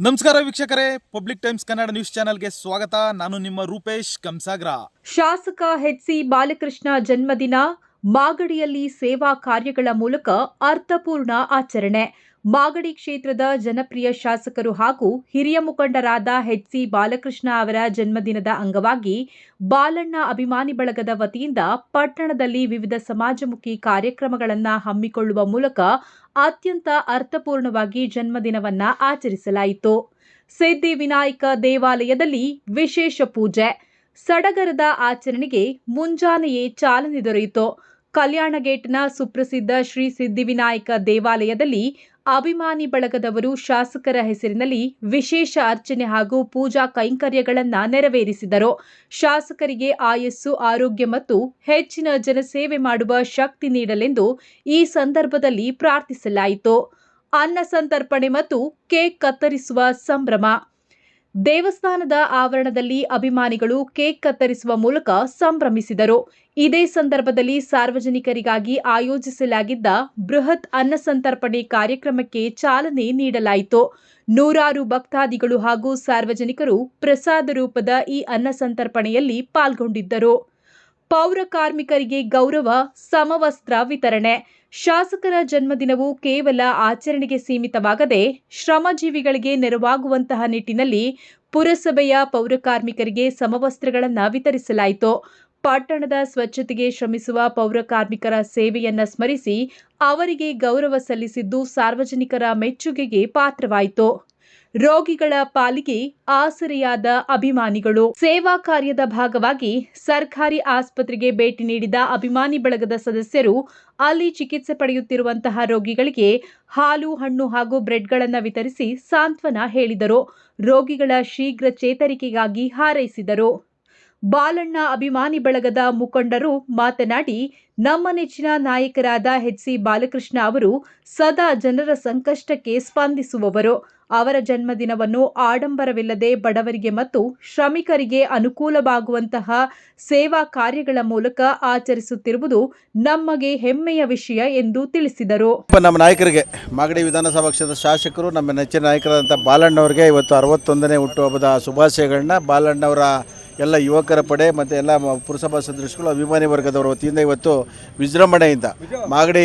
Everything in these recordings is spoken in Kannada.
ನಮಸ್ಕಾರ ವೀಕ್ಷಕರೇ, ಪಬ್ಲಿಕ್ ಟೈಮ್ಸ್ ಕನ್ನಡ ನ್ಯೂಸ್ ಚಾನೆಲ್ಗೆ ಸ್ವಾಗತ. ನಾನು ನಿಮ್ಮ ರೂಪೇಶ್ ಕಂಸಾಗ್ರ. ಶಾಸಕ ಎಚ್.ಸಿ. ಬಾಲಕೃಷ್ಣ ಜನ್ಮದಿನ ಮಾಗಡಿಯಲ್ಲಿ ಸೇವಾ ಕಾರ್ಯಗಳ ಮೂಲಕ ಅರ್ಥಪೂರ್ಣ ಆಚರಣೆ. ಮಾಗಡಿ ಕ್ಷೇತ್ರದ ಜನಪ್ರಿಯ ಶಾಸಕರು ಹಾಗೂ ಹಿರಿಯ ಮುಖಂಡರಾದ ಎಚ್.ಸಿ. ಬಾಲಕೃಷ್ಣ ಅವರ ಜನ್ಮದಿನದ ಅಂಗವಾಗಿ ಬಾಲಣ್ಣ ಅಭಿಮಾನಿ ಬಳಗದ ವತಿಯಿಂದ ಪಟ್ಟಣದಲ್ಲಿ ವಿವಿಧ ಸಮಾಜಮುಖಿ ಕಾರ್ಯಕ್ರಮಗಳನ್ನು ಹಮ್ಮಿಕೊಳ್ಳುವ ಮೂಲಕ ಅತ್ಯಂತ ಅರ್ಥಪೂರ್ಣವಾಗಿ ಜನ್ಮದಿನವನ್ನ ಆಚರಿಸಲಾಯಿತು. ಸಿದ್ಧಿವಿನಾಯಕ ದೇವಾಲಯದಲ್ಲಿ ವಿಶೇಷ ಪೂಜೆ. ಸಡಗರದ ಆಚರಣೆಗೆ ಮುಂಜಾನೆಯೇ ಚಾಲನೆ ದೊರೆಯಿತು. ಕಲ್ಯಾಣ ಗೇಟ್ನ ಸುಪ್ರಸಿದ್ಧ ಶ್ರೀ ಸಿದ್ಧಿವಿನಾಯಕ ದೇವಾಲಯದಲ್ಲಿ ಅಭಿಮಾನಿ ಬಳಗದವರು ಶಾಸಕರ ಹೆಸರಿನಲ್ಲಿ ವಿಶೇಷ ಅರ್ಚನೆ ಹಾಗೂ ಪೂಜಾ ಕೈಂಕರ್ಯಗಳನ್ನು ನೆರವೇರಿಸಿದರು. ಶಾಸಕರಿಗೆ ಆಯಸ್ಸು, ಆರೋಗ್ಯ ಮತ್ತು ಹೆಚ್ಚಿನ ಜನಸೇವೆ ಮಾಡುವ ಶಕ್ತಿ ನೀಡಲೆಂದು ಈ ಸಂದರ್ಭದಲ್ಲಿ ಪ್ರಾರ್ಥಿಸಲಾಯಿತು. ಅನ್ನ ಸಂತರ್ಪಣೆ ಮತ್ತು ಕೇಕ್ ಕತ್ತರಿಸುವ ಸಂಭ್ರಮ. ದೇವಸ್ಥಾನದ ಆವರಣದಲ್ಲಿ ಅಭಿಮಾನಿಗಳು ಕೇಕ್ ಕತ್ತರಿಸುವ ಮೂಲಕ ಸಂಭ್ರಮಿಸಿದರು. ಇದೇ ಸಂದರ್ಭದಲ್ಲಿ ಸಾರ್ವಜನಿಕರಿಗಾಗಿ ಆಯೋಜಿಸಲಾಗಿದ್ದ ಬೃಹತ್ ಅನ್ನ ಸಂತರ್ಪಣೆ ಕಾರ್ಯಕ್ರಮಕ್ಕೆ ಚಾಲನೆ ನೀಡಲಾಯಿತು. ನೂರಾರು ಭಕ್ತಾದಿಗಳು ಹಾಗೂ ಸಾರ್ವಜನಿಕರು ಪ್ರಸಾದ ರೂಪದ ಈ ಅನ್ನ ಸಂತರ್ಪಣೆಯಲ್ಲಿ ಪಾಲ್ಗೊಂಡಿದ್ದರು. ಪೌರ ಕಾರ್ಮಿಕರಿಗೆ ಗೌರವ, ಸಮವಸ್ತ್ರ ವಿತರಣೆ. ಶಾಸಕರ ಜನ್ಮದಿನವು ಕೇವಲ ಆಚರಣೆಗೆ ಸೀಮಿತವಾಗದೆ ಶ್ರಮಜೀವಿಗಳಿಗೆ ನೆರವಾಗುವಂತಹ ನಿಟ್ಟಿನಲ್ಲಿ ಪುರಸಭೆಯ ಪೌರ ಕಾರ್ಮಿಕರಿಗೆ ಸಮವಸ್ತ್ರಗಳನ್ನು ವಿತರಿಸಲಾಯಿತು. ಪಟ್ಟಣದ ಸ್ವಚ್ಛತೆಗೆ ಶ್ರಮಿಸುವ ಪೌರ ಕಾರ್ಮಿಕರ ಸೇವೆಯನ್ನ ಸ್ಮರಿಸಿ ಅವರಿಗೆ ಗೌರವ ಸಲ್ಲಿಸಿದ್ದು ಸಾರ್ವಜನಿಕರ ಮೆಚ್ಚುಗೆಗೆ ಪಾತ್ರವಾಯಿತು. ರೋಗಿಗಳ ಪಾಲಿಗೆ ಆಸರೆಯಾದ ಅಭಿಮಾನಿಗಳು. ಸೇವಾ ಕಾರ್ಯದ ಭಾಗವಾಗಿ ಸರ್ಕಾರಿ ಆಸ್ಪತ್ರೆಗೆ ಭೇಟಿ ನೀಡಿದ ಅಭಿಮಾನಿ ಬಳಗದ ಸದಸ್ಯರು ಅಲ್ಲಿ ಚಿಕಿತ್ಸೆ ಪಡೆಯುತ್ತಿರುವಂತಹ ರೋಗಿಗಳಿಗೆ ಹಾಲು, ಹಣ್ಣು ಹಾಗೂ ಬ್ರೆಡ್ಗಳನ್ನು ವಿತರಿಸಿ ಸಾಂತ್ವನ ಹೇಳಿದರು. ರೋಗಿಗಳ ಶೀಘ್ರ ಚೇತರಿಕೆಗಾಗಿ ಹಾರೈಸಿದರು. ಬಾಲಣ್ಣ ಅಭಿಮಾನಿ ಬಳಗದ ಮುಖಂಡರು ಮಾತನಾಡಿ, ನಮ್ಮ ನೆಚ್ಚಿನ ನಾಯಕರಾದ ಎಚ್.ಸಿ. ಬಾಲಕೃಷ್ಣ ಅವರು ಸದಾ ಜನರ ಸಂಕಷ್ಟಕ್ಕೆ ಸ್ಪಂದಿಸುವವರು. ಅವರ ಜನ್ಮದಿನವನ್ನು ಆಡಂಬರವಿಲ್ಲದೆ ಬಡವರಿಗೆ ಮತ್ತು ಶ್ರಮಿಕರಿಗೆ ಅನುಕೂಲವಾಗುವಂತಹ ಸೇವಾ ಕಾರ್ಯಗಳ ಮೂಲಕ ಆಚರಿಸುತ್ತಿರುವುದು ನಮಗೆ ಹೆಮ್ಮೆಯ ವಿಷಯ ಎಂದು ತಿಳಿಸಿದರು. ನಮ್ಮ ನಾಯಕರಿಗೆ, ಮಾಗಡಿ ವಿಧಾನಸಭಾ ಕ್ಷೇತ್ರದ ಶಾಸಕರು, ನಮ್ಮ ನೆಚ್ಚಿನ ನಾಯಕರಾದಂಥ ಬಾಲಣ್ಣವರಿಗೆ ಇವತ್ತು 61ನೇ ಹುಟ್ಟುಹಬ್ಬದ ಶುಭಾಶಯಗಳನ್ನ ಬಾಲಣ್ಣವರ ಎಲ್ಲ ಯುವಕರ ಪಡೆ ಮತ್ತು ಎಲ್ಲ ಪುರಸಭಾ ಸದಸ್ಯರು, ಅಭಿಮಾನಿ ವರ್ಗದವರ ವತಿಯಿಂದ ಇವತ್ತು ವಿಜೃಂಭಣೆಯಿಂದ ಮಾಗಡಿ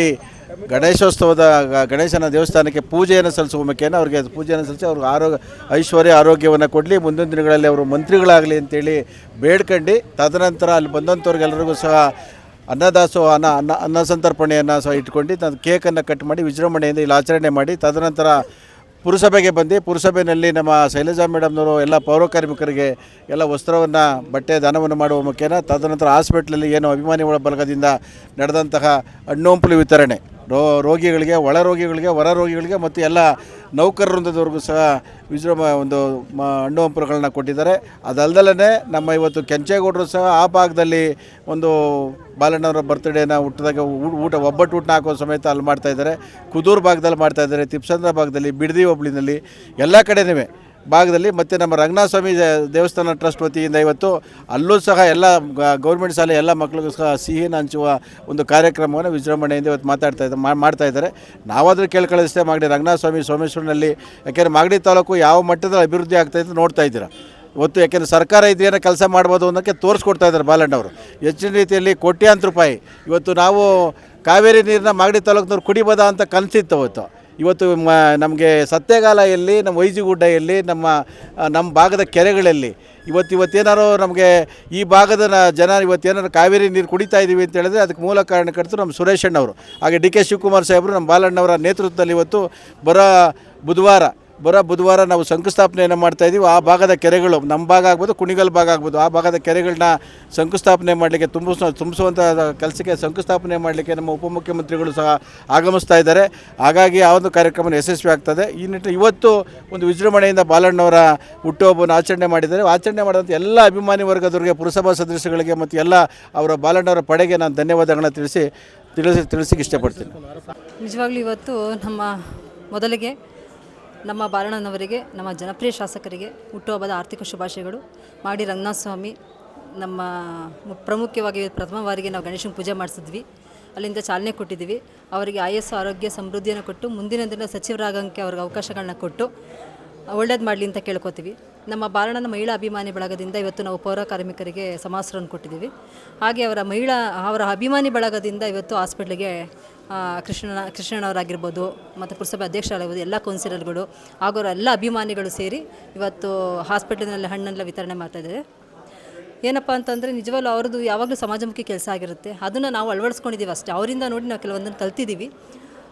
ಗಣೇಶೋತ್ಸವದ ಗಣೇಶನ ದೇವಸ್ಥಾನಕ್ಕೆ ಪೂಜೆಯನ್ನು ಸಲ್ಲಿಸುವ ಮುಖೇನ ಅವ್ರಿಗೆ ಪೂಜೆಯನ್ನು ಸಲ್ಲಿಸಿ ಅವ್ರಿಗೆ ಐಶ್ವರ್ಯ ಆರೋಗ್ಯವನ್ನು ಕೊಡಲಿ, ಮುಂದಿನ ದಿನಗಳಲ್ಲಿ ಅವರು ಮಂತ್ರಿಗಳಾಗಲಿ ಅಂತೇಳಿ ಬೇಡ್ಕೊಂಡು, ತದನಂತರ ಅಲ್ಲಿ ಬಂದಂಥವ್ರಿಗೆಲ್ಲರಿಗೂ ಸಹ ಅನ್ನದಾಸೋಹ ಅನ್ನ ಸಂತರ್ಪಣೆಯನ್ನು ಸಹ ಇಟ್ಕೊಂಡು ಕೇಕನ್ನು ಕಟ್ ಮಾಡಿ ವಿಜೃಂಭಣೆಯಿಂದ ಇಲ್ಲಿ ಆಚರಣೆ ಮಾಡಿ, ತದನಂತರ ಪುರಸಭೆಗೆ ಬಂದು ಪುರಸಭೆಯಲ್ಲಿ ನಮ್ಮ ಶೈಲಜಾ ಮೇಡಮ್ನವರು ಎಲ್ಲ ಪೌರ ಕಾರ್ಮಿಕರಿಗೆ ಎಲ್ಲ ವಸ್ತ್ರವನ್ನು, ಬಟ್ಟೆ ದಾನವನ್ನು ಮಾಡುವ ಮುಖೇನ, ತದನಂತರ ಹಾಸ್ಪಿಟ್ಲಲ್ಲಿ ಏನು ಅಭಿಮಾನಿ ಬಳಗದಿಂದ ನಡೆದಂತಹ ಹಣ್ಣು ಹಂಪಲು ವಿತರಣೆ ರೋಗಿಗಳಿಗೆ, ಒಳ ರೋಗಿಗಳಿಗೆ, ಹೊರ ರೋಗಿಗಳಿಗೆ ಮತ್ತು ಎಲ್ಲ ನೌಕರ ವೃಂದದವರೆಗೂ ಸಹ ಒಂದು ಹಣ್ಣು ಹಂಪಲುಗಳನ್ನ ಕೊಟ್ಟಿದ್ದಾರೆ. ಅದಲ್ಲದಲ್ಲೇ ನಮ್ಮ ಇವತ್ತು ಕೆಂಚೇಗೌಡರು ಸಹ ಆ ಭಾಗದಲ್ಲಿ ಒಂದು ಬಾಲಣ್ಣವರ ಬರ್ತ್ಡೇನ ಒಬ್ಬಟ್ಟು ಊಟನ ಹಾಕೋ ಸಮೇತ ಅಲ್ಲಿ ಮಾಡ್ತಾಯಿದ್ದಾರೆ. ಕುದೂರು ಭಾಗದಲ್ಲಿ ಮಾಡ್ತಾಯಿದ್ದಾರೆ, ತಿಪ್ಸಂದ್ರ ಭಾಗದಲ್ಲಿ, ಬಿಡದಿ ಹೋಬಳಿನಲ್ಲಿ ಎಲ್ಲ ಕಡೆನೂ ಭಾಗದಲ್ಲಿ, ಮತ್ತು ನಮ್ಮ ರಂಗನಾಥ ಸ್ವಾಮಿ ದೇವಸ್ಥಾನ ಟ್ರಸ್ಟ್ ವತಿಯಿಂದ ಇವತ್ತು ಅಲ್ಲೂ ಸಹ ಎಲ್ಲ ಗೌರ್ಮೆಂಟ್ ಶಾಲೆ ಎಲ್ಲ ಮಕ್ಕಳಿಗೂ ಸಹ ಸಿಹಿನ ಹಂಚುವ ಒಂದು ಕಾರ್ಯಕ್ರಮವನ್ನು ವಿಜೃಂಭಣೆಯಿಂದ ಇವತ್ತು ಮಾಡ್ತಾಯಿದ್ದಾರೆ. ನಾವಾದರೂ ಕೇಳ್ಕೊಳ್ಳಿಸ್ತೇ ಮಾಗಡಿ ರಂಗನಾಥ ಸ್ವಾಮಿ ಸೋಮೇಶ್ವರನಲ್ಲಿ, ಯಾಕೆಂದರೆ ಮಾಗಡಿ ತಾಲೂಕು ಯಾವ ಮಟ್ಟದಲ್ಲಿ ಅಭಿವೃದ್ಧಿ ಆಗ್ತಾಯಿದ್ದು ನೋಡ್ತಾ ಇದ್ದೀರಾ ಇವತ್ತು. ಯಾಕೆಂದರೆ ಸರ್ಕಾರ ಇದೇನೋ ಕೆಲಸ ಮಾಡ್ಬೋದು ಅನ್ನೋಕ್ಕೆ ತೋರಿಸ್ಕೊಡ್ತಾ ಇದ್ದಾರೆ ಬಾಲಣ್ಣವರು. ಹೆಚ್ಚಿನ ರೀತಿಯಲ್ಲಿ ಕೋಟ್ಯಾಂತರ ರೂಪಾಯಿ ಇವತ್ತು ನಾವು ಕಾವೇರಿ ನೀರನ್ನ ಮಾಗಡಿ ತಾಲೂಕಿನವ್ರು ಕುಡಿಬೋದಾ ಅಂತ ಕನಸಿತ್ತು ಇವತ್ತು ನಮಗೆ ಸತ್ಯಗಾಲೆಯಲ್ಲಿ, ನಮ್ಮ ವೈಜಿಗುಡ್ಡೆಯಲ್ಲಿ, ನಮ್ಮ ಭಾಗದ ಕೆರೆಗಳಲ್ಲಿ ಇವತ್ತೇನಾರು ನಮಗೆ ಈ ಭಾಗದ ಜನ ಇವತ್ತೇನಾರು ಕಾವೇರಿ ನೀರು ಕುಡಿತಾ ಇದ್ದೀವಿ ಅಂತ ಹೇಳಿದ್ರೆ ಅದಕ್ಕೆ ಮೂಲ ಕಾರಣಕರ್ತರು ನಮ್ಮ ಸುರೇಶ್ ಅಣ್ಣವರು, ಹಾಗೆ ಡಿ ಕೆ ಶಿವಕುಮಾರ್ ಸಾಹೇಬರು, ನಮ್ಮ ಬಾಲಣ್ಣವರ ನೇತೃತ್ವದಲ್ಲಿ ಇವತ್ತು ಬರೋ ಬುಧವಾರ ನಾವು ಶಂಕುಸ್ಥಾಪನೆಯನ್ನು ಮಾಡ್ತಾಯಿದ್ದೀವಿ. ಆ ಭಾಗದ ಕೆರೆಗಳು, ನಮ್ಮ ಭಾಗ ಆಗ್ಬೋದು, ಕುಣಿಗಲ್ ಭಾಗ ಆಗ್ಬೋದು, ಆ ಭಾಗದ ಕೆರೆಗಳನ್ನ ಶಂಕುಸ್ಥಾಪನೆ ಮಾಡಲಿಕ್ಕೆ ತುಂಬಿಸುವಂಥ ಕೆಲಸಕ್ಕೆ ಶಂಕುಸ್ಥಾಪನೆ ಮಾಡಲಿಕ್ಕೆ ನಮ್ಮ ಉಪಮುಖ್ಯಮಂತ್ರಿಗಳು ಸಹ ಆಗಮಿಸ್ತಾ ಇದ್ದಾರೆ. ಹಾಗಾಗಿ ಆ ಒಂದು ಕಾರ್ಯಕ್ರಮ ಯಶಸ್ವಿ ಆಗ್ತದೆ. ಈ ನಿಟ್ಟಿನಲ್ಲಿ ಇವತ್ತು ಒಂದು ವಿಜೃಂಭಣೆಯಿಂದ ಬಾಲಣ್ಣವರ ಹುಟ್ಟುಹಬ್ಬವನ್ನು ಆಚರಣೆ ಮಾಡಿದ್ದಾರೆ. ಆಚರಣೆ ಮಾಡಿದಂಥ ಎಲ್ಲ ಅಭಿಮಾನಿ ವರ್ಗದವರಿಗೆ, ಪುರಸಭಾ ಸದಸ್ಯರುಗಳಿಗೆ ಮತ್ತು ಎಲ್ಲ ಅವರ ಬಾಲಣ್ಣವರ ಪಡೆಗೆ ನಾನು ಧನ್ಯವಾದಗಳನ್ನ ತಿಳಿಸಿಕ್ಕೆ ಇಷ್ಟಪಡ್ತೀನಿ. ನಿಜವಾಗ್ಲೂ ಇವತ್ತು ಮೊದಲಿಗೆ ನಮ್ಮ ಬಾಲಣ್ಣನವರಿಗೆ, ನಮ್ಮ ಜನಪ್ರಿಯ ಶಾಸಕರಿಗೆ ಹುಟ್ಟುಹಬ್ಬದ ಆರ್ಥಿಕ ಶುಭಾಶಯಗಳು. ಮಾಡಿ ರಂಗನಾಥ ಸ್ವಾಮಿ ನಮ್ಮ ಪ್ರಮುಖವಾಗಿ ಪ್ರಥಮ ಬಾರಿಗೆ ನಾವು ಗಣೇಶನ ಪೂಜೆ ಮಾಡಿಸಿದ್ವಿ. ಅಲ್ಲಿಂದ ಚಾಲನೆ ಕೊಟ್ಟಿದ್ದೀವಿ. ಅವರಿಗೆ ಆಯಸ್ಸು, ಆರೋಗ್ಯ, ಸಮೃದ್ಧಿಯನ್ನು ಕೊಟ್ಟು ಮುಂದಿನ ದಿನ ಸಚಿವರಾಗೋಕ್ಕೆ ಅವ್ರಿಗೆ ಅವಕಾಶಗಳನ್ನ ಕೊಟ್ಟು ಒಳ್ಳೇದು ಮಾಡಲಿ ಅಂತ ಕೇಳ್ಕೊತೀವಿ. ನಮ್ಮ ಬಾಲಣ್ಣನ ಮಹಿಳಾ ಅಭಿಮಾನಿ ಬಳಗದಿಂದ ಇವತ್ತು ನಾವು ಪೌರ ಕಾರ್ಮಿಕರಿಗೆ ಸಮಾಸರನ್ನು ಕೊಟ್ಟಿದ್ದೀವಿ. ಹಾಗೆ ಅವರ ಅಭಿಮಾನಿ ಬಳಗದಿಂದ ಇವತ್ತು ಹಾಸ್ಪಿಟ್ಲಿಗೆ ಕೃಷ್ಣಣ್ಣವರಾಗಿರ್ಬೋದು ಮತ್ತು ಪುರಸಭೆ ಅಧ್ಯಕ್ಷರಾಗಿರ್ಬೋದು, ಎಲ್ಲ ಕೌನ್ಸಿಲರ್ಗಳು ಹಾಗೂ ಅವರ ಎಲ್ಲ ಅಭಿಮಾನಿಗಳು ಸೇರಿ ಇವತ್ತು ಹಾಸ್ಪಿಟಲ್ನಲ್ಲಿ ಹಣ್ಣೆಲ್ಲ ವಿತರಣೆ ಮಾಡ್ತಾಯಿದ್ದಾರೆ. ಏನಪ್ಪ ಅಂತಂದರೆ ನಿಜವಾಗ್ಲೂ ಅವ್ರದ್ದು ಯಾವಾಗಲೂ ಸಮಾಜಮುಖಿ ಕೆಲಸ ಆಗಿರುತ್ತೆ. ಅದನ್ನು ನಾವು ಅಳವಡಿಸ್ಕೊಂಡಿದ್ದೀವಿ ಅಷ್ಟೇ. ಅವರಿಂದ ನೋಡಿ ನಾವು ಕೆಲವೊಂದನ್ನು ಕಲ್ತಿದ್ದೀವಿ.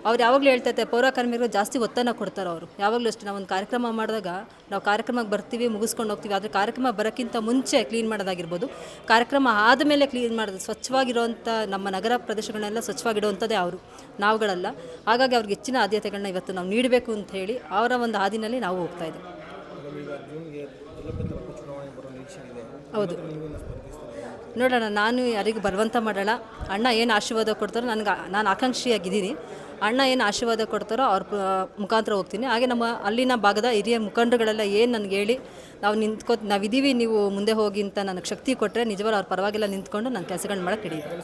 ಅವ್ರು ಯಾವಾಗಲೂ ಹೇಳ್ತೈತೆ ಪೌರ ಕಾರ್ಮಿಕರು ಜಾಸ್ತಿ ಒತ್ತನ್ನು ಕೊಡ್ತಾರೆ. ಅವರು ಯಾವಾಗಲೂ ಅಷ್ಟೇ. ನಾವು ಒಂದು ಕಾರ್ಯಕ್ರಮ ಮಾಡಿದಾಗ ನಾವು ಕಾರ್ಯಕ್ರಮಕ್ಕೆ ಬರ್ತೀವಿ, ಮುಗಿಸ್ಕೊಂಡು ಹೋಗ್ತೀವಿ. ಆದರೆ ಕಾರ್ಯಕ್ರಮ ಬರೋಕ್ಕಿಂತ ಮುಂಚೆ ಕ್ಲೀನ್ ಮಾಡೋದಾಗಿರ್ಬೋದು, ಕಾರ್ಯಕ್ರಮ ಆದಮೇಲೆ ಕ್ಲೀನ್ ಮಾಡೋದು, ಸ್ವಚ್ಛವಾಗಿರುವಂಥ ನಮ್ಮ ನಗರ ಪ್ರದೇಶಗಳನ್ನೆಲ್ಲ ಸ್ವಚ್ಛವಾಗಿಡುವಂಥದ್ದೇ ನಾವುಗಳಲ್ಲ. ಹಾಗಾಗಿ ಅವ್ರಿಗೆ ಹೆಚ್ಚಿನ ಆದ್ಯತೆಗಳನ್ನ ಇವತ್ತು ನಾವು ನೀಡಬೇಕು ಅಂತ ಹೇಳಿ ಅವರ ಒಂದು ಹಾದಿನಲ್ಲಿ ನಾವು ಹೋಗ್ತಾಯಿದ್ದೀವಿ. ಹೌದು, ನೋಡೋಣ. ನಾನು ಯಾರಿಗೂ ಬಲವಂತ ಮಾಡೋಣ. ಅಣ್ಣ ಏನು ಆಶೀರ್ವಾದ ಕೊಡ್ತಾರೋ ನಾನು ಆಕಾಂಕ್ಷಿಯಾಗಿದ್ದೀನಿ. ಅಣ್ಣ ಏನು ಆಶೀರ್ವಾದ ಕೊಡ್ತಾರೋ ಅವ್ರ ಮುಖಾಂತರ ಹೋಗ್ತೀನಿ. ಹಾಗೆ ನಮ್ಮ ಅಲ್ಲಿನ ಭಾಗದ ಹಿರಿಯ ಮುಖಂಡರುಗಳೆಲ್ಲ ಏನು ನನಗೆ ಹೇಳಿ ನಾವಿದ್ದೀವಿ, ನೀವು ಮುಂದೆ ಹೋಗಿ ಅಂತ ನನಗೆ ಶಕ್ತಿ ಕೊಟ್ಟರೆ ನಿಜವಾಗ್ಲೂ ಅವ್ರ ಪರವಾಗಿಲ್ಲ ನಿಂತ್ಕೊಂಡು ನಾನು ಕೆಲಸಗಳನ್ನ ಮಾಡೋಕ್ಕೆ ಹಿಡಿಯುತ್ತೆ.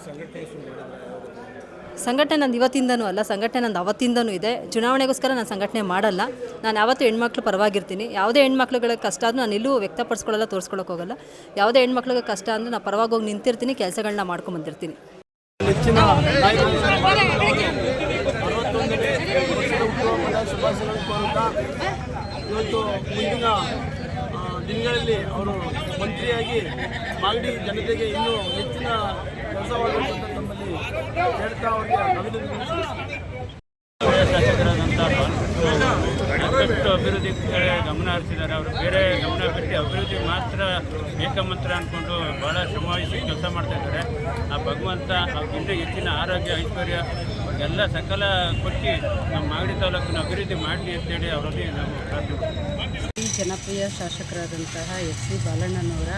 ಸಂಘಟನೆ ನಂದು ಇವತ್ತಿಂದನೂ ಅಲ್ಲ, ಸಂಘಟನೆ ನಂದು ಅವತ್ತಿಂದನೂ ಇದೆ. ಚುನಾವಣೆಗೋಸ್ಕರ ನಾನು ಸಂಘಟನೆ ಮಾಡಲ್ಲ. ನಾನು ಯಾವತ್ತೂ ಹೆಣ್ಮಕ್ಳು ಪರವಾಗಿರ್ತೀನಿ. ಯಾವುದೇ ಹೆಣ್ಮಕ್ಳುಗಳಿಗೆ ಕಷ್ಟ ಆದರೂ ನಾನು ಎಲ್ಲೂ ವ್ಯಕ್ತಪಡಿಸ್ಕೊಳ್ಳಲ್ಲ, ತೋರಿಸ್ಕೊಳ್ಳೋಕೆ ಹೋಗಲ್ಲ. ಯಾವುದೇ ಹೆಣ್ಮಕ್ಳಿಗೆ ಕಷ್ಟ ಅಂದರೆ ನಾನು ಪರವಾಗಿ ಹೋಗಿ ನಿಂತಿರ್ತೀನಿ, ಕೆಲಸಗಳನ್ನ ಮಾಡ್ಕೊಂಬಂದಿರ್ತೀನಿ. ಇವತ್ತು ಮುಂದಿನ ದಿನಗಳಲ್ಲಿ ಅವರು ಮಂತ್ರಿಯಾಗಿ ಮಾಗಡಿ ಜನತೆಗೆ ಇನ್ನೂ ಹೆಚ್ಚಿನ ಕೆಲಸ ಮಾಡಬೇಕು ಅಂತ ತಮ್ಮಲ್ಲಿ ಹೇಳ್ತಾ ಅವರಿಗೆ ಅಭಿನಂದನೆ. ಶಾಸಕರಾದಂಥ ಸಾಕಷ್ಟು ಅಭಿವೃದ್ಧಿ ಕಡೆ ಗಮನ ಹರಿಸಿದ್ದಾರೆ. ಅವರು ಬೇರೆ ಗಮನ ಬಿಟ್ಟು ಅಭಿವೃದ್ಧಿ ಮಾತ್ರ ಏಕಮಂತ್ರ ಅಂದ್ಕೊಂಡು ಭಾಳ ಶ್ರಮವಹಿಸಿ ಕೆಲಸ ಮಾಡ್ತಾಯಿದ್ದಾರೆ. ಆ ಭಗವಂತ ಅವ್ರಿಗಿಂತ ಹೆಚ್ಚಿನ ಆರೋಗ್ಯ, ಐಶ್ವರ್ಯ ಎಲ್ಲ ಸಕಲ ಕೊಟ್ಟು ನಮ್ಮ ಮಾಗಡಿ ತಾಲೂಕಿನ ಅಭಿವೃದ್ಧಿ ಮಾಡಲಿ ಅಂತೇಳಿ ಅವರಲ್ಲಿ ನಾವು ಪ್ರಾರ್ಥನೆ. ಈ ಜನಪ್ರಿಯ ಶಾಸಕರಾದಂತಹ ಎಸ್.ಸಿ. ಬಾಲಣ್ಣನವರ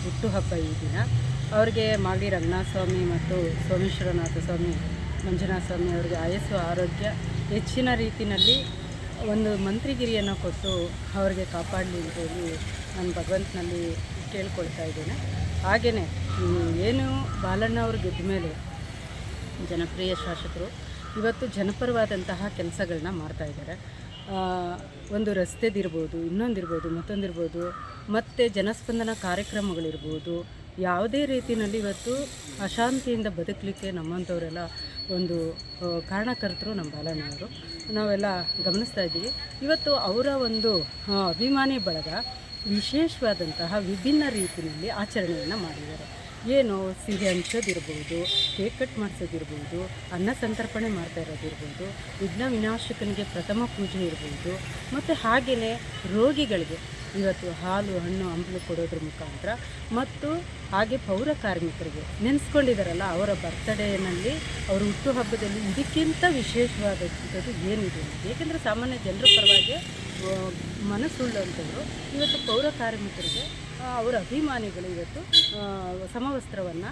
ಹುಟ್ಟುಹಬ್ಬ ಈ ದಿನ. ಅವರಿಗೆ ಮಾಗಡಿ ರಂಗನಾಥ ಸ್ವಾಮಿ ಮತ್ತು ಸೋಮೇಶ್ವರನಾಥ ಸ್ವಾಮಿ, ಮಂಜುನಾಥ ಸ್ವಾಮಿ ಅವರಿಗೆ ಆಯಸ್ಸು, ಆರೋಗ್ಯ ಹೆಚ್ಚಿನ ರೀತಿಯಲ್ಲಿ ಒಂದು ಮಂತ್ರಿಗಿರಿಯನ್ನು ಕೊಟ್ಟು ಅವರಿಗೆ ಕಾಪಾಡಲಿ ಅಂತೇಳಿ ನಾನು ಭಗವಂತನಲ್ಲಿ ಕೇಳ್ಕೊಳ್ತಾ ಇದ್ದೇನೆ. ಹಾಗೆಯೇ ಏನು ಬಾಲಣ್ಣ ಅವರು ಗೆದ್ದ ಮೇಲೆ ಜನಪ್ರಿಯ ಶಾಸಕರು ಇವತ್ತು ಜನಪರವಾದಂತಹ ಕೆಲಸಗಳನ್ನ ಮಾಡ್ತಾಯಿದ್ದಾರೆ. ಒಂದು ರಸ್ತೆದಿರ್ಬೋದು, ಇನ್ನೊಂದಿರ್ಬೋದು, ಮತ್ತೊಂದಿರ್ಬೋದು, ಮತ್ತು ಜನಸ್ಪಂದನ ಕಾರ್ಯಕ್ರಮಗಳಿರ್ಬೋದು, ಯಾವುದೇ ರೀತಿಯಲ್ಲಿ ಇವತ್ತು ಅಶಾಂತಿಯಿಂದ ಬದುಕಲಿಕ್ಕೆ ನಮ್ಮಂಥವರೆಲ್ಲ ಒಂದು ಕಾರಣಕರ್ತರು ನಮ್ಮ ಬಾಲಣ್ಣವರು. ನಾವೆಲ್ಲ ಗಮನಿಸ್ತಾ ಇದ್ದೀವಿ. ಇವತ್ತು ಅವರ ಒಂದು ಅಭಿಮಾನಿ ಬಳಗ ವಿಶೇಷವಾದಂತಹ ವಿಭಿನ್ನ ರೀತಿಯಲ್ಲಿ ಆಚರಣೆಯನ್ನು ಮಾಡಿದ್ದಾರೆ. ಏನು ಸಿಹಿ ಹಂಚೋದಿರ್ಬೋದು, ಕೇಕ್ ಕಟ್ ಮಾಡಿಸೋದಿರ್ಬೋದು, ಅನ್ನ ಸಂತರ್ಪಣೆ ಮಾಡ್ತಾ ಇರೋದಿರ್ಬೋದು, ವಿಘ್ನ ವಿನಾಶಕನಿಗೆ ಪ್ರಥಮ ಪೂಜೆ ಇರ್ಬೋದು, ಮತ್ತು ಹಾಗೆಯೇ ರೋಗಿಗಳಿಗೆ ಇವತ್ತು ಹಾಲು, ಹಣ್ಣು, ಹಂಪಲು ಕೊಡೋದ್ರ ಮುಖಾಂತರ, ಮತ್ತು ಹಾಗೆ ಪೌರ ಕಾರ್ಮಿಕರಿಗೆ ನೆನೆಸ್ಕೊಂಡಿದ್ದಾರಲ್ಲ ಅವರ ಬರ್ತ್ಡೇನಲ್ಲಿ, ಅವರ ಹುಟ್ಟುಹಬ್ಬದಲ್ಲಿ ಇದಕ್ಕಿಂತ ವಿಶೇಷವಾದಂಥದ್ದು ಏನಿದೆ. ಏಕೆಂದರೆ ಸಾಮಾನ್ಯ ಜನರ ಪರವಾಗಿ ಮನಸ್ಸುಳ್ಳಂಥವರು ಇವತ್ತು ಪೌರ ಕಾರ್ಮಿಕರಿಗೆ ಅವರ ಅಭಿಮಾನಿಗಳು ಇವತ್ತು ಸಮವಸ್ತ್ರವನ್ನು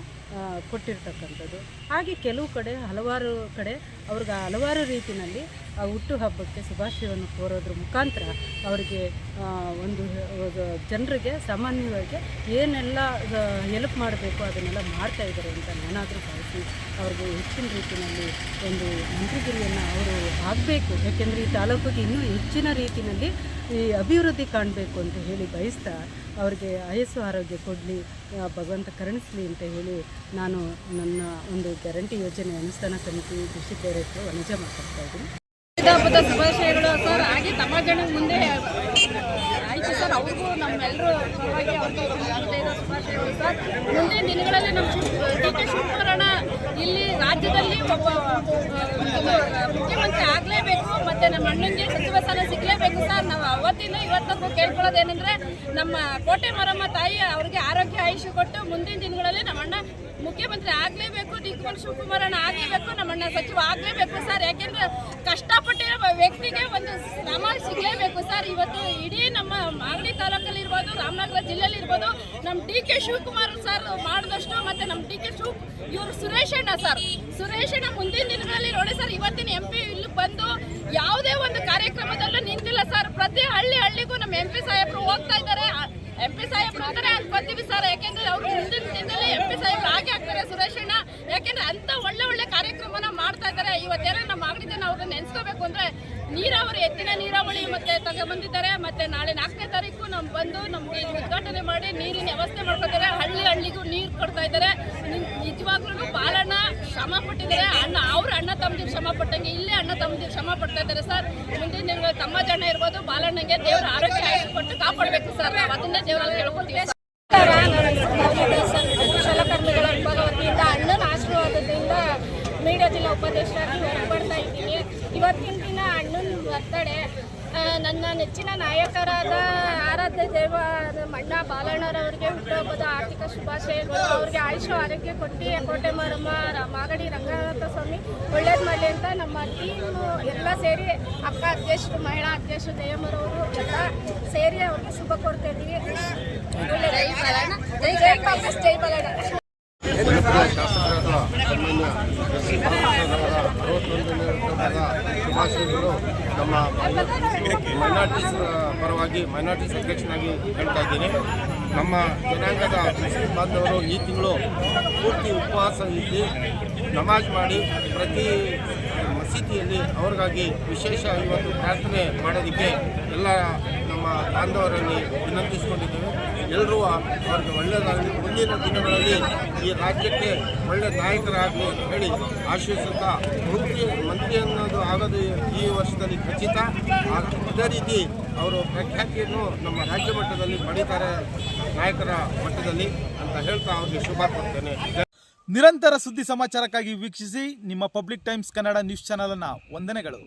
ಕೊಟ್ಟಿರ್ತಕ್ಕಂಥದ್ದು. ಹಾಗೆ ಕೆಲವು ಕಡೆ ಹಲವಾರು ಕಡೆ ಅವ್ರಿಗೆ ಹಲವಾರು ರೀತಿಯಲ್ಲಿ ಆ ಹುಟ್ಟುಹಬ್ಬಕ್ಕೆ ಶುಭಾಶಯವನ್ನು ಕೋರೋದ್ರ ಮುಖಾಂತರ ಅವರಿಗೆ ಒಂದು ಜನರಿಗೆ ಸಾಮಾನ್ಯವಾಗಿ ಏನೆಲ್ಲ ಹೆಲ್ಪ್ ಮಾಡಬೇಕು ಅದನ್ನೆಲ್ಲ ಮಾಡ್ತಾಯಿದ್ದಾರೆ ಅಂತ ನಾನಾದರೂ ಭಾವಿಸಿ ಅವ್ರಿಗೆ ಹೆಚ್ಚಿನ ರೀತಿಯಲ್ಲಿ ಒಂದು ಮಂತ್ರಿಗಿರಿಯನ್ನು ಅವರು ಆಗಬೇಕು. ಯಾಕೆಂದರೆ ಈ ತಾಲೂಕಿಗೆ ಇನ್ನೂ ಹೆಚ್ಚಿನ ರೀತಿಯಲ್ಲಿ ಈ ಅಭಿವೃದ್ಧಿ ಕಾಣಬೇಕು ಅಂತ ಹೇಳಿ ಬಯಸ್ತಾ ಅವ್ರಿಗೆ ಆಯಸ್ಸು, ಆರೋಗ್ಯ ಕೊಡಲಿ, ಭಗವಂತ ಕರುಣಿಸಲಿ ಅಂತ ಹೇಳಿ ನಾನು ನನ್ನ ಒಂದು ಗ್ಯಾರಂಟಿ ಯೋಜನೆ ಅನುಷ್ಠಾನ ಸಮಿತಿ ಕೃಷಿ ಡೈರೆಕ್ಟರ್ ವನಜ ಮಾತಾಡ್ತಾ ಇದ್ದೀನಿ. ಹಬ್ಬದ ಶುಭಾಶಯಗಳು ಸರ್. ಹಾಗೆ ತಮ್ಮ ಜನದ ಮುಂದೆ ಆಯಿತು ಸರ್, ಅವ್ರಿಗೂ ನಮ್ಮೆಲ್ಲರೂ ಪರವಾಗಿ ಅವ್ರಿಗೆ ಶುಭಾಶಯಗಳು ಸರ್. ಮುಂದಿನ ದಿನಗಳಲ್ಲಿ ನಮ್ಮ ಡಿ.ಕೆ. ಶಿವಕುಮಾರಣ್ಣ ಇಲ್ಲಿ ರಾಜ್ಯದಲ್ಲಿ ಒಬ್ಬ ಮುಖ್ಯಮಂತ್ರಿ ಆಗಲೇಬೇಕು, ಮತ್ತು ನಮ್ಮ ಅಣ್ಣನಿಗೆ ಸಚಿವ ಸ್ಥಾನ ಸಿಗಲೇಬೇಕು ಸರ್. ನಾವು ಅವತ್ತಿನ ಇವತ್ತಕ್ಕೂ ಕೇಳ್ಕೊಳ್ಳೋದೇನೆಂದರೆ ನಮ್ಮ ಕೋಟೆ ಮರಮ್ಮ ತಾಯಿ ಅವ್ರಿಗೆ ಆರೋಗ್ಯ ಆಯುಷ್ಯ ಕೊಟ್ಟು ಮುಂದಿನ ದಿನಗಳಲ್ಲಿ ನಮ್ಮ ಅಣ್ಣ ಮುಖ್ಯಮಂತ್ರಿ ಆಗಲೇಬೇಕು, ಡಿ.ಕೆ. ಶಿವಕುಮಾರಣ್ಣ ಆಗಲೇಬೇಕು, ನಮ್ಮಣ್ಣ ಸಚಿವ ಆಗಲೇಬೇಕು ಸರ್. ಯಾಕೆಂದರೆ ಕಷ್ಟಪಟ್ಟಿರೋ ವ್ಯಕ್ತಿಗೆ ಒಂದು ಶ್ರಮ ಸಿಗಲೇಬೇಕು ಸರ್. ಇವತ್ತು ಇಡೀ ನಮ್ಮ ಮಾಗಡಿ ತಾಲೂಕಲ್ಲಿ ಇರ್ಬೋದು, ರಾಮನಗರ ಜಿಲ್ಲೆಯಲ್ಲಿ ಇರ್ಬೋದು, ನಮ್ಮ ಡಿ.ಕೆ. ಶಿವಕುಮಾರ್ ಸರ್ ಮಾಡಿದಷ್ಟು, ಮತ್ತು ನಮ್ಮ ಡಿ.ಕೆ. ಇವರು ಸುರೇಶಣ್ಣ ಸರ್, ಸುರೇಶಣ್ಣ ಮುಂದಿನ ದಿನಗಳಲ್ಲಿ ನೋಡಿ ಸರ್, ಇವತ್ತಿನ MP ಇಲ್ಲಿ ಬಂದು ಯಾವುದೇ ಒಂದು ಕಾರ್ಯಕ್ರಮದಲ್ಲೂ ನಿಂತಿಲ್ಲ ಸರ್. ಪ್ರತಿ ಹಳ್ಳಿಗೂ ನಮ್ಮ MP ಸಾಹೇಬರು ಹೋಗ್ತಾ ಇದ್ದಾರೆ. MP ಸಾಹೇಬ್ರು ಅಂತಾರೆ ಅನ್ಕೋತೀವಿ ಸರ್. ಯಾಕೆಂದ್ರೆ ಅವರು ಮುಂದಿನ ದಿನದಲ್ಲಿ MP ಸಾಹೇಬ್ರು ಹಾಗೆ ಆಗ್ತಾರೆ ಸುರೇಶ್ ಅಣ್ಣ. ಯಾಕೆಂದ್ರೆ ಅಂತ ಒಳ್ಳೆ ಕಾರ್ಯಕ್ರಮನ ಮಾಡ್ತಾ ಇದ್ದಾರೆ. ಇವತ್ತೇನೋ ನಮ್ಮ ಮಾಗಡಿ ಜನ ಅವ್ರನ್ನ ನೆನೆಸ್ಕೋಬೇಕು ಅಂದ್ರೆ ನೀರಾವರಿ, ಎತ್ತಿನ ನೀರಾವರಿ ಮತ್ತೆ ತಗೊಂಡ್ಬಂದಿದ್ದಾರೆ. ಮತ್ತೆ ನಾಳೆ 4ನೇ ತಾರೀಕು ಬಂದು ನಮ್ಗೆ ಉದ್ಘಾಟನೆ ಮಾಡಿ ನೀರಿನ ವ್ಯವಸ್ಥೆ ಮಾಡ್ಕೊತಾರೆ. ಹಳ್ಳಿಗೂ ನೀರು ಕೊಡ್ತಾ ಇದ್ದಾರೆ. ನಿಜವಾಗ್ಲೂ ಬಾಲಣ್ಣ ಶ್ರಮ ಪಟ್ಟಿದ್ದಾರೆ. ಅವ್ರ ಅಣ್ಣ ತಮ್ಮದಿರು ಶ್ರಮ ಪಟ್ಟಂಗೆ ಇಲ್ಲೇ ಅಣ್ಣ ತಮ್ಮದಿರು ಶ್ರಮ ಪಡ್ತಾ ಇದ್ದಾರೆ ಸರ್. ಮುಂದಿನ ದಿನಗಳಲ್ಲಿ ತಮ್ಮ ಜನ ಇರ್ಬೋದು, ಬಾಲಣ್ಣಗೆ ದೇವರ ಆರೋಗ್ಯ ಕೊಟ್ಟು ಕಾಪಾಡಬೇಕು ಸರ್. ನಾವು ಅದನ್ನೇ ದೇವರಲ್ಲಿ ಕೇಳ್ಕೊತೀವಿ. ಕುಶಲಕರ್ಮಿಗಳ ವಿಭಾಗ ವತಿಯಿಂದ ಅಣ್ಣನ ಆಶೀರ್ವಾದದಿಂದ ಮೀಡಿಯಾ ಜಿಲ್ಲಾ ಉಪಾಧ್ಯಕ್ಷರಾಗಿ ಹೊರಬಡ್ತಾ ಇದ್ದೀನಿ. ಇವತ್ತಿನ ದಿನ ಅಣ್ಣನ ಬರ್ತಡೆ. ನನ್ನ ನೆಚ್ಚಿನ ನಾಯಕರಾದ ಆರಾಧ್ಯ ದೇವ ಅಣ್ಣ ಬಾಲಣ್ಣರವರಿಗೆ ಹುಟ್ಟುಹಬ್ಬದ ಆರ್ಥಿಕ ಶುಭಾಶಯಗಳು. ಅವ್ರಿಗೆ ಆಯುಷ ಆರೋಗ್ಯ ಕೊಟ್ಟು ಕೋಟೆ ಮಾರಮ್ಮ ಮಾಗಡಿ ರಂಗನಾಥ ಸ್ವಾಮಿ ಒಳ್ಳೇದು ಮಾಡಲಿ ಅಂತ ನಮ್ಮ ಟೀಮು ಎಲ್ಲ ಸೇರಿ ಅಕ್ಕ ಅಧ್ಯಕ್ಷರು, ಮಹಿಳಾ ಅಧ್ಯಕ್ಷರು, ದೇವಮ್ಮರವರು ಎಲ್ಲ ಸೇರಿ ಅವ್ರಿಗೆ ಶುಭ ಕೊಡ್ತಾ ಇದ್ದೀವಿ. ಜೈ ಬಾಲಣ್ಣ, ಜೈ ಕಾಂಗ್ರೆಸ್, ಜೈ ಬಾಲಣ್ಣ. ಶಾಸಕರಾದ ಮಾನ್ಯ ಎಸ್ ಸಿ ಬಾಲಕೃಷ್ಣರವರ 61ನೇ ಹುಟ್ಟುಹಬ್ಬದ ಶುಭಾಶಯಗಳು. ನಮ್ಮ ಮೈನಾರಿಟೀಸ್ ಪರವಾಗಿ ಮೈನಾರಿಟೀಸ್ ಅಧ್ಯಕ್ಷನಾಗಿ ಹೇಳ್ತಾ ಇದ್ದೀನಿ. ನಮ್ಮ ಜನಾಂಗದ ಮುಸ್ಲಿಂ ಬಾಂಧವರು ಈ ತಿಂಗಳು ಪೂರ್ತಿ ಉಪವಾಸ ಇದ್ದು ನಮಾಜ್ ಮಾಡಿ ಪ್ರತಿ ಮಸೀದಿಯಲ್ಲಿ ಅವ್ರಿಗಾಗಿ ವಿಶೇಷ ಇವತ್ತು ಪ್ರಾರ್ಥನೆ ಮಾಡೋದಕ್ಕೆ ಎಲ್ಲ ನಮ್ಮ ಬಾಂಧವರಲ್ಲಿ ವಿನಂತಿಸಿಕೊಂಡಿದ್ದೇವೆ. ಎಲ್ಲರೂ ಅವ್ರಿಗೆ ಒಳ್ಳೆಯದಾಗಲಿ, ಮುಂದಿನ ದಿನಗಳಲ್ಲಿ ಈ ರಾಜ್ಯಕ್ಕೆ ಒಳ್ಳೆಯ ನಾಯಕರಾಗಲಿ ಅಂತ ಹೇಳಿ ಆಶಿಸುತ್ತಾ, ಮಂತ್ರಿ ಅನ್ನೋದು ಆಗೋದು ಈ ವರ್ಷದಲ್ಲಿ ಖಚಿತ. ಅದೇ ರೀತಿ ಅವರು ಪ್ರಖ್ಯಾತಿಯನ್ನು ನಮ್ಮ ರಾಜ್ಯ ಮಟ್ಟದಲ್ಲಿ ಪಡೀತಾರೆ, ನಾಯಕರ ಮಟ್ಟದಲ್ಲಿ ಅಂತ ಹೇಳ್ತಾ ಅವ್ರಿಗೆ ಶುಭ ಕೊಡ್ತೇನೆ. ನಿರಂತರ ಸುದ್ದಿ ಸಮಾಚಾರಕ್ಕಾಗಿ ವೀಕ್ಷಿಸಿ ನಿಮ್ಮ public times Kannada news channel ಅನ್ನು. ವಂದನೆಗಳು.